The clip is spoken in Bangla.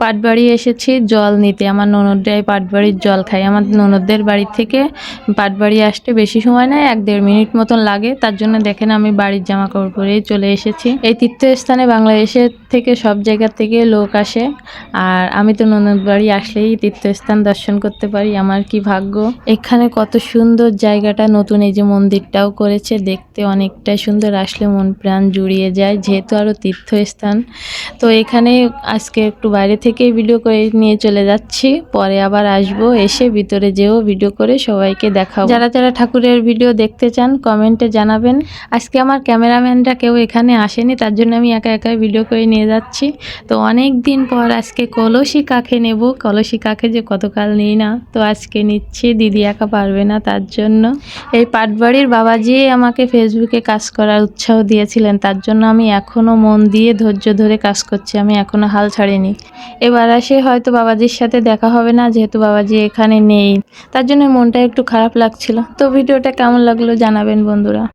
পাটবাড়ি এসেছি জল নিতে। আমার ননদরাই পাটবাড়ির জল খায়। আমার ননদদের বাড়ি থেকে পাটবাড়ি আসতে বেশি সময় নেয়, 1-1.5 মিনিট মতন লাগে। তার জন্য দেখেন আমি বাড়ির জামা কাপড় পরেই চলে এসেছি। এই তীর্থস্থানে বাংলাদেশের থেকে সব জায়গা থেকে লোক আসে, আর আমি তো ননদ বাড়ি আসলেই তীর্থস্থান দর্শন করতে পারি। আমার কি ভাগ্য। এখানে কত সুন্দর জায়গাটা, নতুন এই যে মন্দিরটাও করেছে, দেখতে অনেকটাই সুন্দর। আসলে মন প্রাণ জুড়িয়ে যায়, যেহেতু আরও তীর্থস্থান। তো এখানে আজকে একটু বাইরে থেকেই ভিডিও করে নিয়ে চলে যাচ্ছি, পরে আবার আসবো, এসে ভিতরে যেও ভিডিও করে সবাইকে দেখাবো। যারা যারা ঠাকুরের ভিডিও দেখতে চান কমেন্টে জানাবেন। আজকে আমার ক্যামেরাম্যানরা কেউ এখানে আসেনি, তার জন্য আমি একা একাই ভিডিও করে নিয়ে যাচ্ছি। তো অনেক দিন পর আজকে কলসি কাকে নেব, কলসি কাকে যে কতকাল নিই না, তো আজকে নিচ্ছি। দিদি একা পারবে না, তার জন্য। এই পাটবাড়ির বাবাজি আমাকে ফেসবুকে কাজ করার উৎসাহ দিয়েছিলেন, তার জন্য আমি এখনও মন দিয়ে ধৈর্য ধরে কাজ করছি। আমি এখনও হাল ছাড়িনি। এবার আসে হয়তো বাবাজির সাথে দেখা হবে না, যেহেতু বাবাজি এখানে নেই, তার জন্য মনটা একটু খারাপ লাগছিল। তো ভিডিওটা কেমন লাগলো জানাবেন বন্ধুরা।